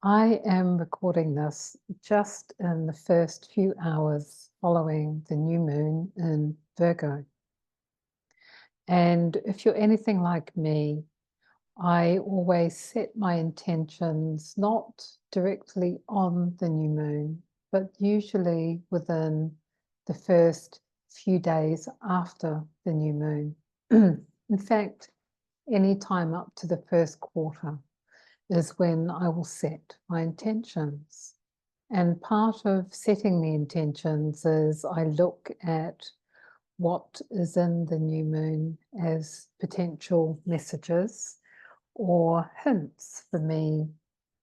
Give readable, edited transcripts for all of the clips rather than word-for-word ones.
I am recording this just in the first few hours following the new moon in Virgo. And if you're anything like me, I always set my intentions not directly on the new moon, but usually within the first few days after the new moon. In fact, any time up to the first quarter is when I will set my intentions. And part of setting the intentions is I look at what is in the new moon as potential messages or hints for me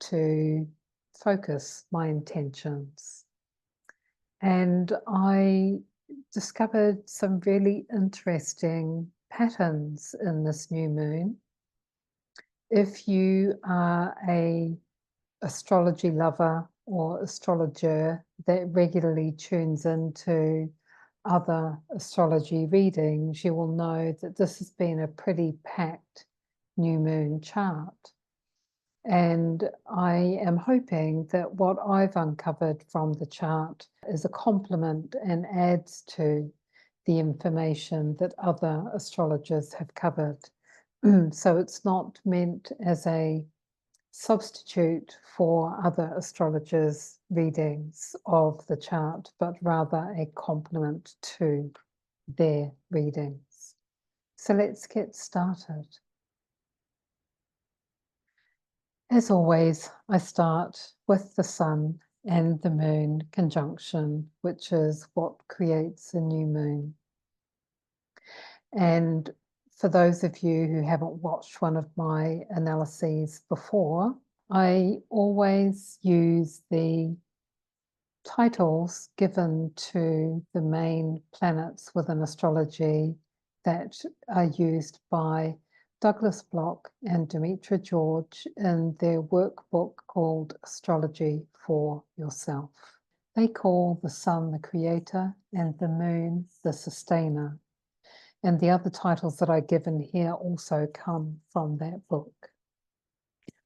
to focus my intentions. And I discovered some really interesting patterns in this new moon. If you are an astrology lover or astrologer that regularly tunes into other astrology readings, you will know that this has been a pretty packed new moon chart. And I am hoping that what I've uncovered from the chart is a complement and adds to the information that other astrologers have covered. So it's not meant as a substitute for other astrologers' readings of the chart, but rather a complement to their readings. So let's get started. As always, I start with the sun and the moon conjunction, which is what creates a new moon. And for those of you who haven't watched one of my analyses before, I always use the titles given to the main planets within astrology that are used by Douglas Block and Demetra George in their workbook called Astrology for Yourself. They call the sun the creator and the moon the sustainer. And the other titles that I give in here also come from that book.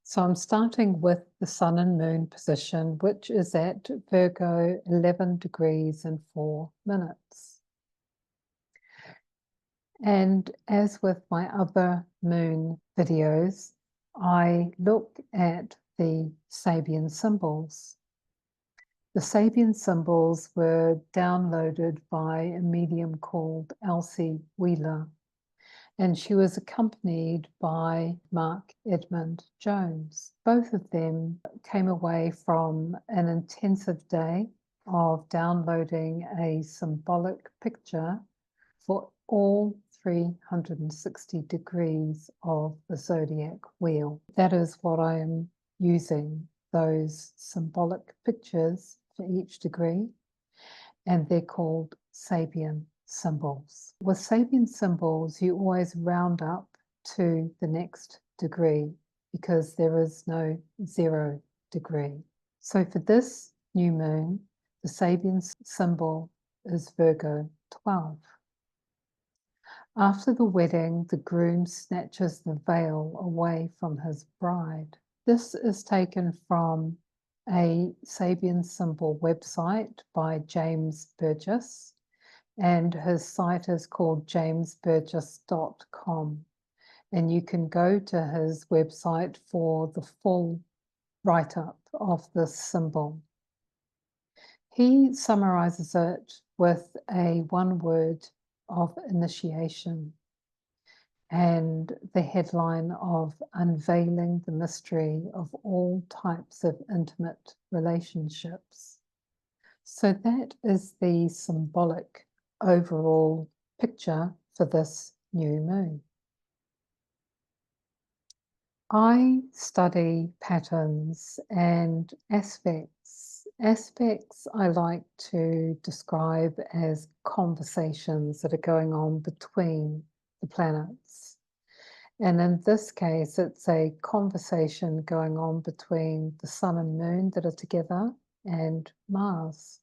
So I'm starting with the sun and moon position, which is at Virgo 11 degrees and 4 minutes. And as with my other moon videos, I look at the Sabian symbols. The Sabian symbols were downloaded by a medium called Elsie Wheeler, and she was accompanied by Mark Edmund Jones. Both of them came away from an intensive day of downloading a symbolic picture for all 360 degrees of the zodiac wheel. That is what I am using, those symbolic pictures for each degree, and they're called Sabian symbols. With Sabian symbols, you always round up to the next degree because there is no 0 degree. So for this new moon, the Sabian symbol is Virgo 12. After the wedding, the groom snatches the veil away from his bride. This is taken from a Sabian symbol website by James Burgess, and his site is called jamesburgess.com. And you can go to his website for the full write-up of this symbol. He summarizes it with a one word of initiation and the headline of unveiling the mystery of all types of intimate relationships. So that is the symbolic overall picture for this new moon. I study patterns and aspects. Aspects I like to describe as conversations that are going on between the planets. And in this case, it's a conversation going on between the sun and moon that are together and Mars.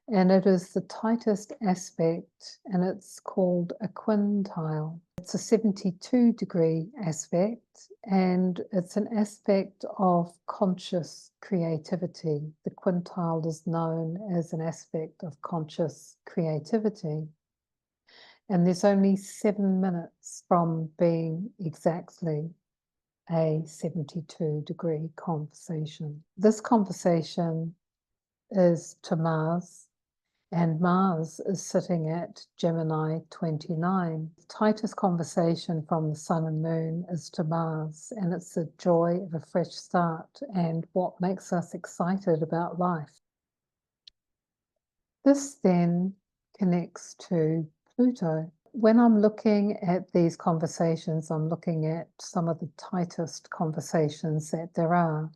And it is the tightest aspect, and it's called a quintile. It's a 72-degree aspect, and it's an aspect of conscious creativity. The quintile is known as an aspect of conscious creativity. And there's only 7 minutes from being exactly a 72-degree conversation. This conversation is to Mars, and Mars is sitting at Gemini 29. The tightest conversation from the Sun and Moon is to Mars, and it's the joy of a fresh start and what makes us excited about life. This then connects to Pluto. When I'm looking at these conversations, I'm looking at some of the tightest conversations that there are.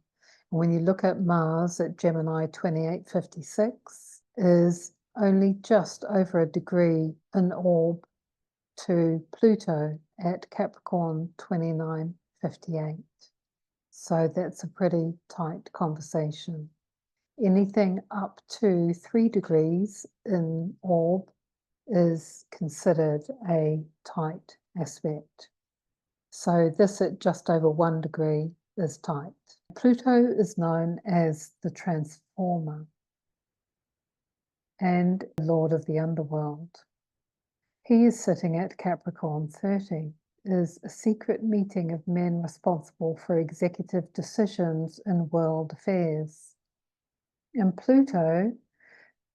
When you look at Mars at Gemini 2856, is only just over a degree in orb to Pluto at Capricorn 2958. So that's a pretty tight conversation. Anything up to 3 degrees in orb is considered a tight aspect. So this at just over 1 degree is tight. Pluto is known as the transformer and Lord of the Underworld. He is sitting at Capricorn 30, is a secret meeting of men responsible for executive decisions in world affairs. And Pluto,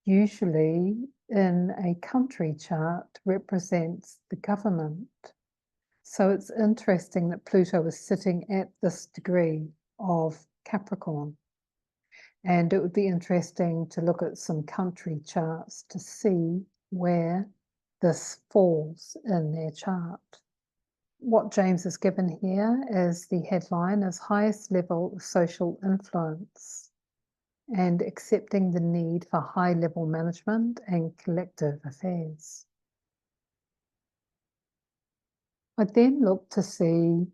usually in a country chart, represents the government. So it's interesting that Pluto is sitting at this degree of Capricorn. And it would be interesting to look at some country charts to see where this falls in their chart. What James has given here as the headline is highest level of social influence and accepting the need for high-level management and collective affairs. I then looked to see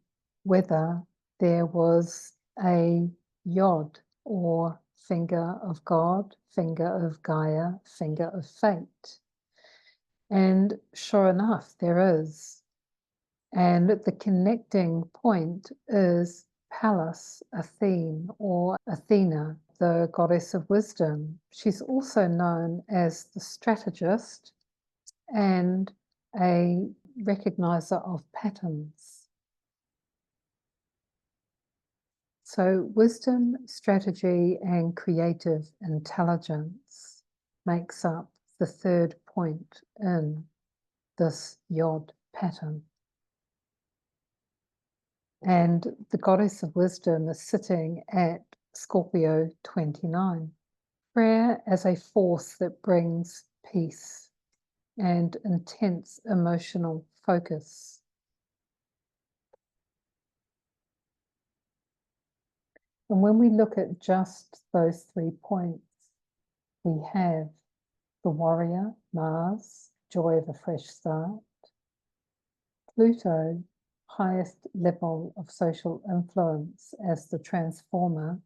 whether there was a Yod, or finger of God, finger of Gaia, finger of fate. And sure enough, there is. And the connecting point is Pallas Athene, or Athena, the goddess of wisdom. She's also known as the strategist and a recognizer of patterns. So wisdom, strategy, and creative intelligence makes up the third point in this Yod pattern. And the goddess of wisdom is sitting at Scorpio 29. Prayer as a force that brings peace and intense emotional focus. And when we look at just those 3 points, we have the warrior, Mars, joy of a fresh start. Pluto, highest level of social influence as the transformer.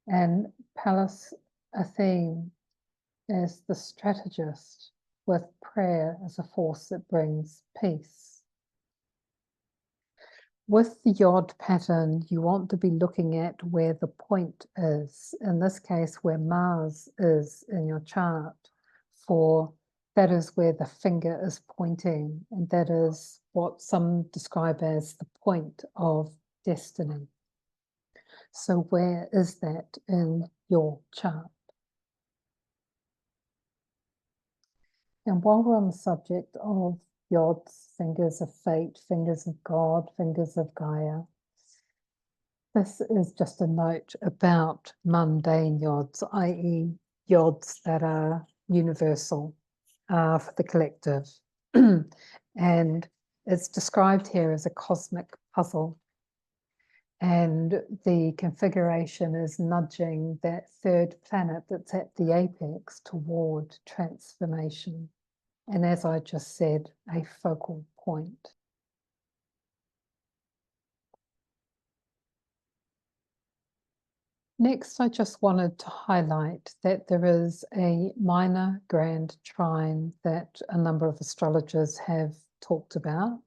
And Pallas Athene as the strategist, with prayer as a force that brings peace. With the Yod pattern, you want to be looking at where the point is. In this case, where Mars is in your chart, for that is where the finger is pointing, and that is what some describe as the point of destiny. So where is that in your chart? And while we're on the subject of Yods, fingers of fate, fingers of God, fingers of Gaia, this is just a note about mundane Yods, i.e. Yods that are universal for the collective. And it's described here as a cosmic puzzle. And the configuration is nudging that third planet that's at the apex toward transformation. And as I just said, a focal point. Next, I just wanted to highlight that there is a minor grand trine that a number of astrologers have talked about.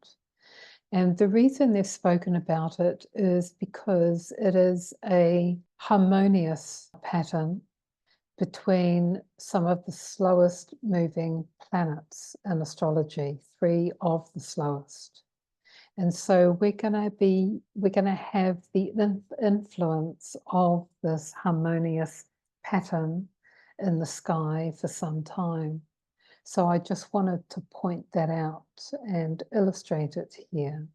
And the reason they've spoken about it is because it is a harmonious pattern between some of the slowest moving planets in astrology, 3 of the slowest. And so we're going to have the influence of this harmonious pattern in the sky for some time. So I just wanted to point that out and illustrate it here,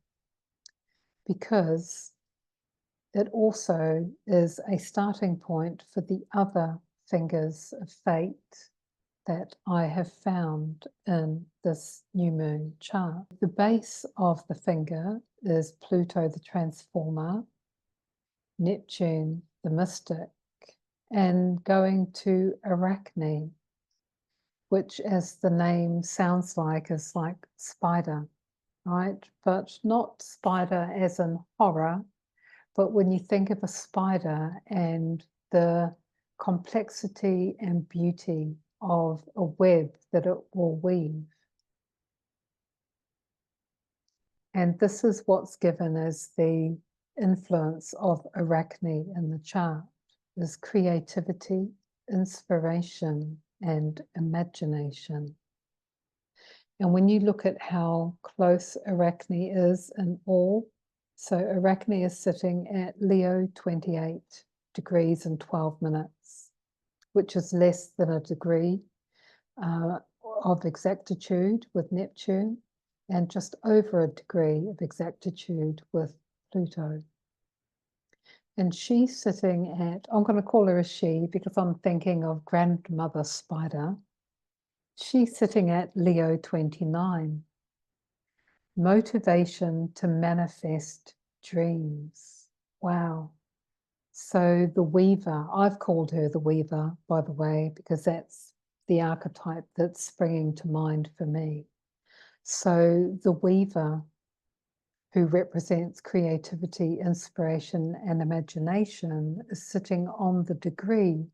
because it also is a starting point for the other fingers of fate that I have found in this new moon chart. The base of the finger is Pluto the transformer, Neptune the mystic, and going to Arachne, which, as the name sounds like, is like spider, right? But not spider as in horror, but when you think of a spider and the complexity and beauty of a web that it will weave. And this is what's given as the influence of Arachne in the chart, is creativity, inspiration, and imagination. And when you look at how close Arachne is in all, so Arachne is sitting at Leo 28 degrees and 12 minutes, which is less than a degree of exactitude with Neptune, and just over a degree of exactitude with Pluto. And she's sitting at, I'm going to call her a she because I'm thinking of grandmother spider. She's sitting at Leo 29. Motivation to manifest dreams. Wow. So the weaver, I've called her the weaver, by the way, because that's the archetype that's springing to mind for me. So the weaver, who represents creativity, inspiration, and imagination, is sitting on the degree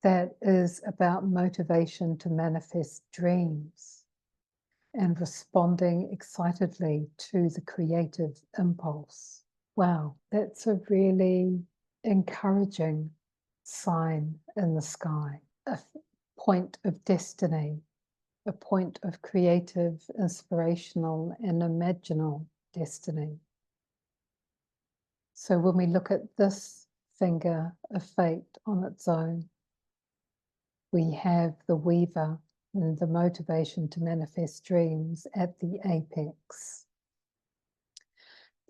that is about motivation to manifest dreams and responding excitedly to the creative impulse. Wow, that's a really encouraging sign in the sky, a point of destiny, a point of creative, inspirational, and imaginal destiny. So when we look at this finger of fate on its own, we have the weaver and the motivation to manifest dreams at the apex.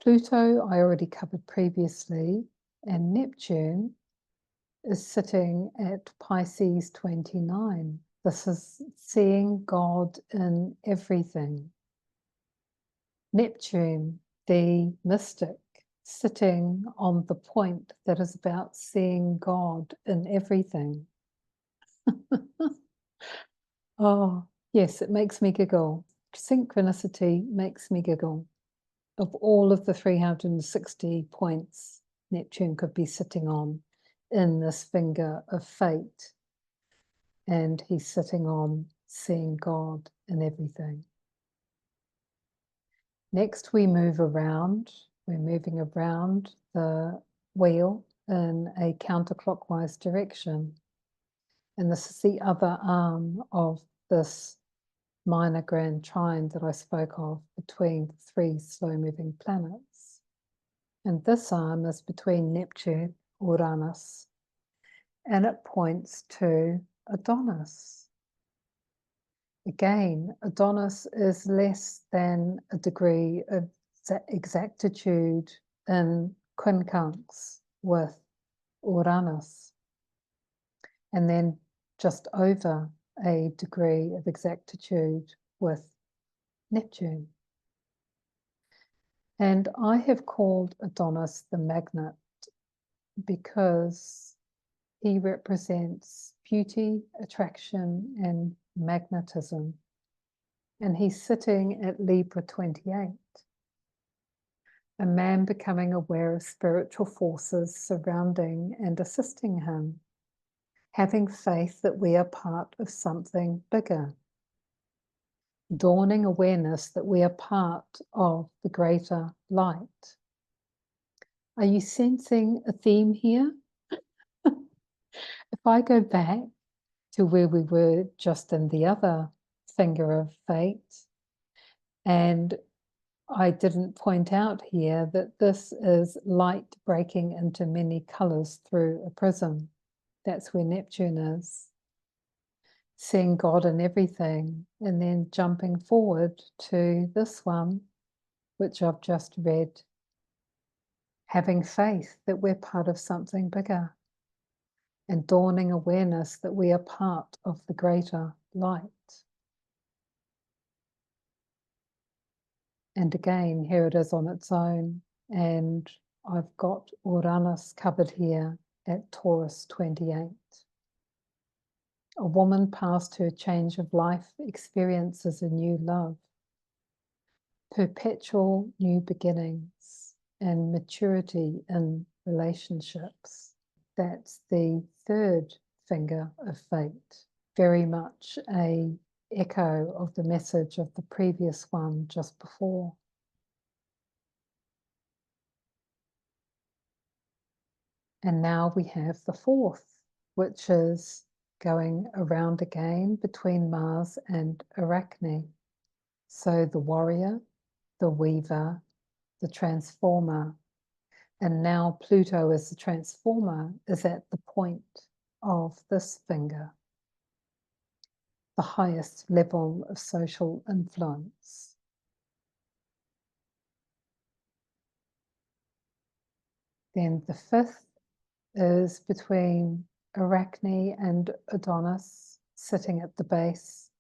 Pluto, I already covered previously, and Neptune is sitting at Pisces 29. This is seeing God in everything. Neptune, the mystic, sitting on the point that is about seeing God in everything. Oh, yes, it makes me giggle. Synchronicity makes me giggle. Of all of the 360 points Neptune could be sitting on in this finger of fate, and he's sitting on seeing God in everything. Next, we move around. We're moving around the wheel in a counterclockwise direction. And this is the other arm of this minor grand trine that I spoke of between 3 slow-moving planets. And this arm is between Neptune, Uranus, and it points to Adonis. Again, Adonis is less than a degree of exactitude in quincunx with Uranus, and then just over a degree of exactitude with Neptune. And I have called Adonis the magnet because he represents beauty, attraction, and magnetism. And he's sitting at Libra 28. A man becoming aware of spiritual forces surrounding and assisting him, having faith that we are part of something bigger. dawning awareness that we are part of the greater light. Are you sensing a theme here? If I go back to where we were just in the other finger of fate, and I didn't point out here that this is light breaking into many colors through a prism. That's where Neptune is. Seeing God in everything, and then jumping forward to this one, which I've just read. Having faith that we're part of something bigger, and dawning awareness that we are part of the greater light. And again, here it is on its own, and I've got Uranus covered here at Taurus 28. A woman past her change of life experiences a new love, perpetual new beginnings, and maturity in relationships. That's the third finger of fate. Very much a echo of the message of the previous one just before. And now we have the fourth, which is going around again between Mars and Arachne. So the warrior, the weaver, the transformer, and now Pluto as the transformer is at the point of this finger, the highest level of social influence. Then the fifth is between Arachne and Adonis, sitting at the base.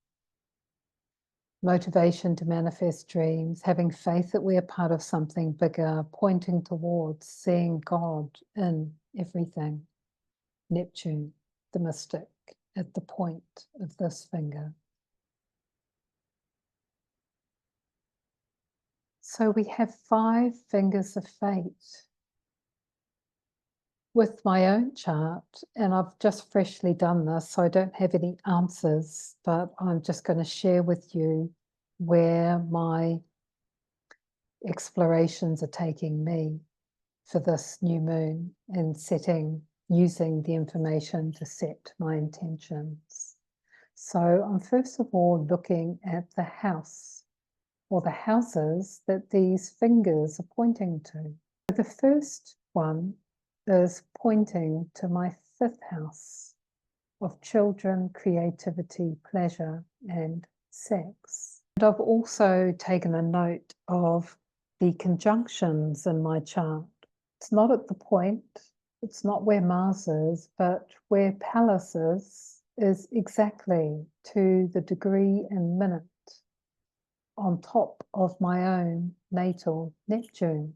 Motivation to manifest dreams, having faith that we are part of something bigger, pointing towards seeing God in everything. Neptune, the mystic, at the point of this finger. So we have 5 fingers of fate. With my own chart, and I've just freshly done this, so I don't have any answers, but I'm just going to share with you where my explorations are taking me for this new moon, and using the information to set my intentions. So I'm first of all looking at the house, or the houses that these fingers are pointing to. The first one is pointing to my 5th house of children, creativity, pleasure, and sex. And I've also taken a note of the conjunctions in my chart. It's not at the point, it's not where Mars is, but where Pallas is exactly to the degree and minute on top of my own natal Neptune.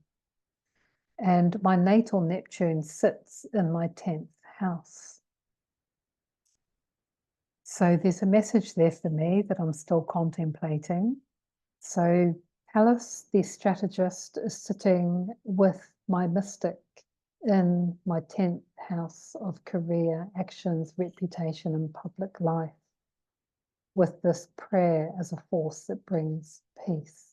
And my natal Neptune sits in my 10th house. So there's a message there for me that I'm still contemplating. So Pallas, the strategist, is sitting with my mystic in my 10th house of career, actions, reputation, and public life, with this prayer as a force that brings peace.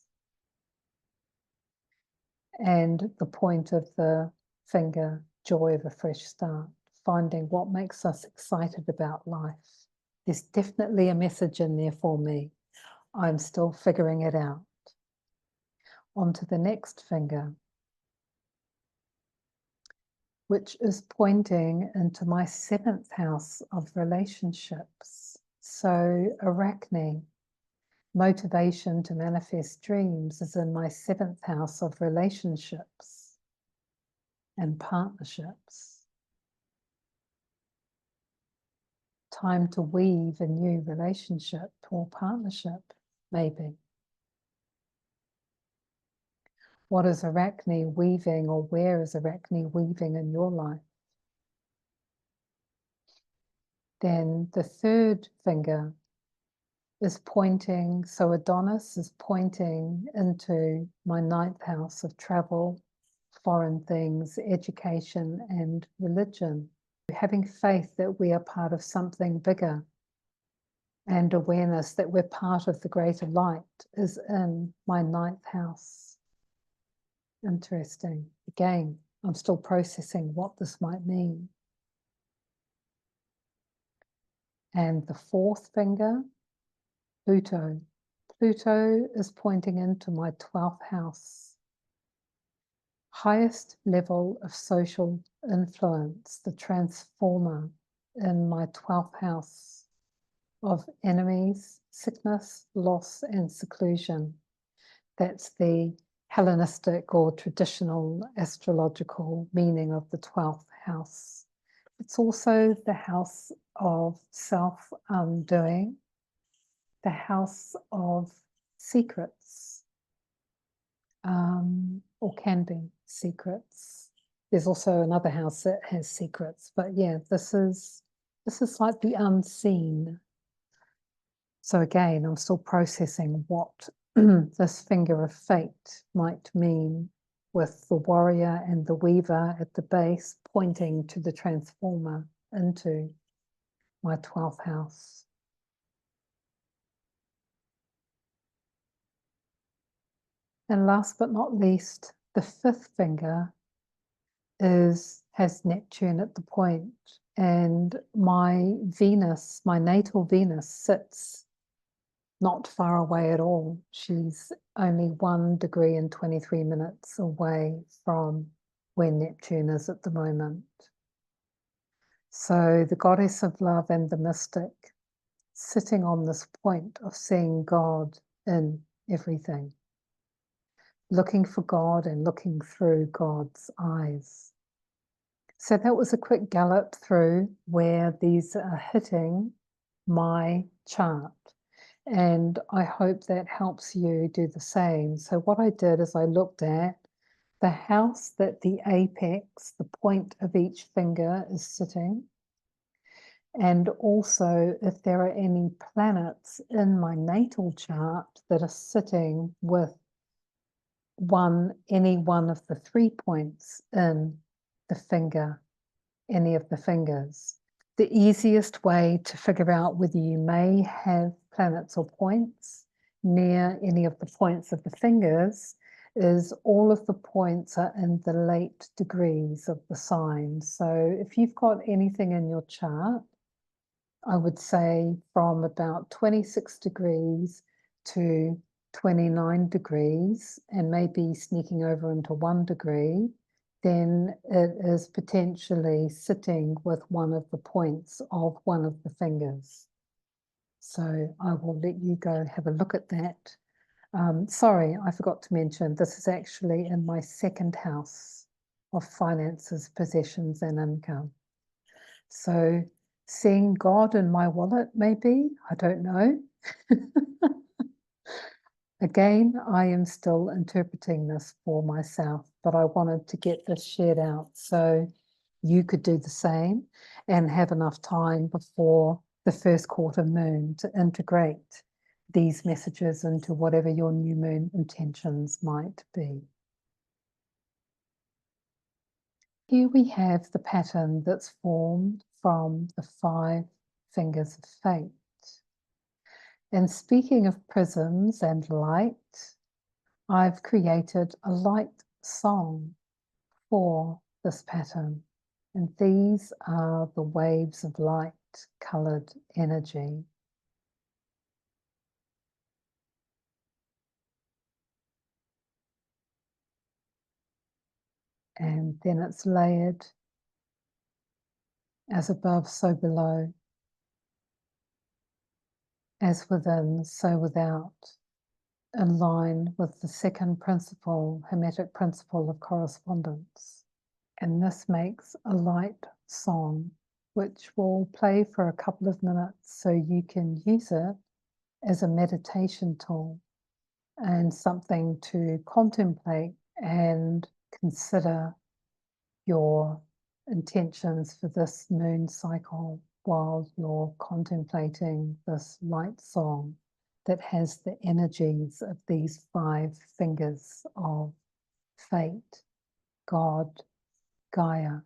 And the point of the finger, joy of a fresh start, finding what makes us excited about life. There's definitely a message in there for me. I'm still figuring it out. On to the next finger, which is pointing into my 7th house of relationships. So Arachne, motivation to manifest dreams, is in my 7th house of relationships and partnerships. Time to weave a new relationship or partnership, maybe. What is Arachne weaving, or where is Arachne weaving in your life? Then the 3rd finger is pointing, so Adonis is pointing into my 9th house of travel, foreign things, education, and religion. Having faith that we are part of something bigger, and awareness that we're part of the greater light is in my 9th house. Interesting. Again, I'm still processing what this might mean. And the 4th finger, Pluto. Pluto is pointing into my 12th house. Highest level of social influence, the transformer in my 12th house of enemies, sickness, loss, and seclusion. That's the Hellenistic or traditional astrological meaning of the 12th house. It's also the house of self-undoing, the house of secrets, or can be secrets. There's also another house that has secrets, but yeah, this is like the unseen. So again, I'm still processing what this finger of fate might mean, with the warrior and the weaver at the base pointing to the transformer into my 12th house. And last but not least, the 5th finger has Neptune at the point, and my Venus, my natal Venus, sits not far away at all. She's only 1 degree and 23 minutes away from where Neptune is at the moment. So the goddess of love and the mystic sitting on this point of seeing God in everything, looking for God and looking through God's eyes. So that was a quick gallop through where these are hitting my chart. And I hope that helps you do the same. So what I did is I looked at the house that the apex, the point of each finger, is sitting. And also if there are any planets in my natal chart that are sitting with any one of the 3 points in the finger, any of the fingers. The easiest way to figure out whether you may have planets or points near any of the points of the fingers is all of the points are in the late degrees of the sign. So if you've got anything in your chart, I would say from about 26 degrees to 29 degrees and maybe sneaking over into 1 degree, then it is potentially sitting with one of the points of one of the fingers. So I will let you go have a look at that. Sorry, I forgot to mention, this is actually in my 2nd house of finances, possessions, and income. So seeing God in my wallet, maybe, I don't know. Again, I am still interpreting this for myself, but I wanted to get this shared out so you could do the same and have enough time before the first quarter moon to integrate these messages into whatever your new moon intentions might be. Here we have the pattern that's formed from the 5 fingers of fate. And speaking of prisms and light, I've created a light song for this pattern. And these are the waves of light, colored energy. And then it's layered as above, so below, as within, so without, in line with the 2nd principle, Hermetic principle of correspondence. And this makes a light song, which will play for a couple of minutes so you can use it as a meditation tool and something to contemplate and consider your intentions for this moon cycle while you're contemplating this light song that has the energies of these 5 fingers of fate, God, Gaia.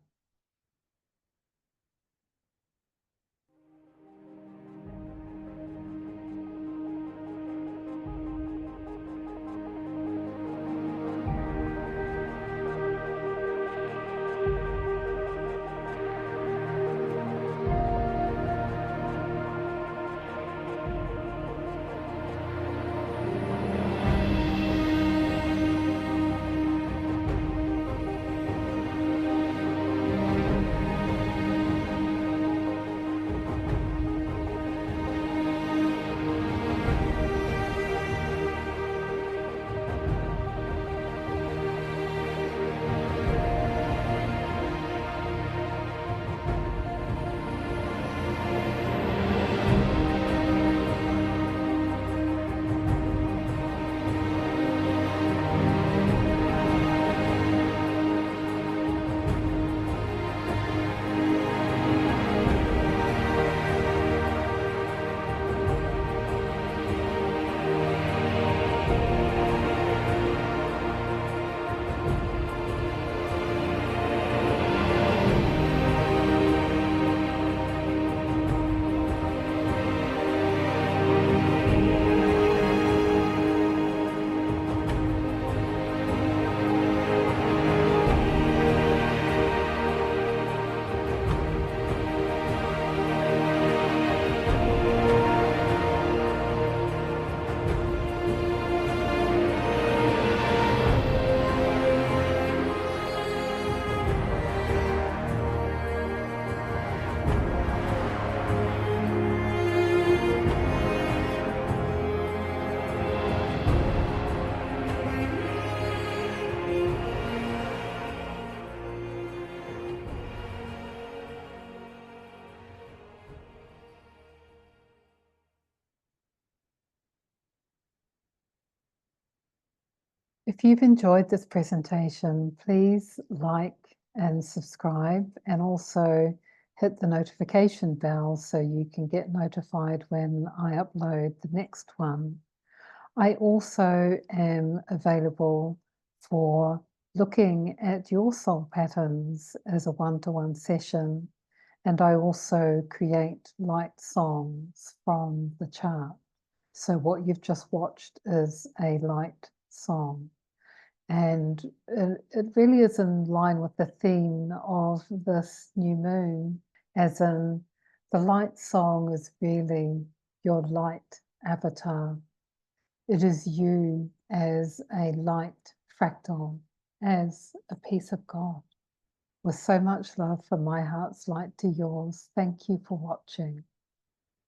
If you've enjoyed this presentation, please like and subscribe, and also hit the notification bell so you can get notified when I upload the next one. I also am available for looking at your soul patterns as a one-to-one session, and I also create light songs from the chart. So what you've just watched is a light song. And it really is in line with the theme of this new moon, as in the light song is really your light avatar. It is you as a light fractal, as a piece of God. With so much love from my heart's light to yours, thank you for watching.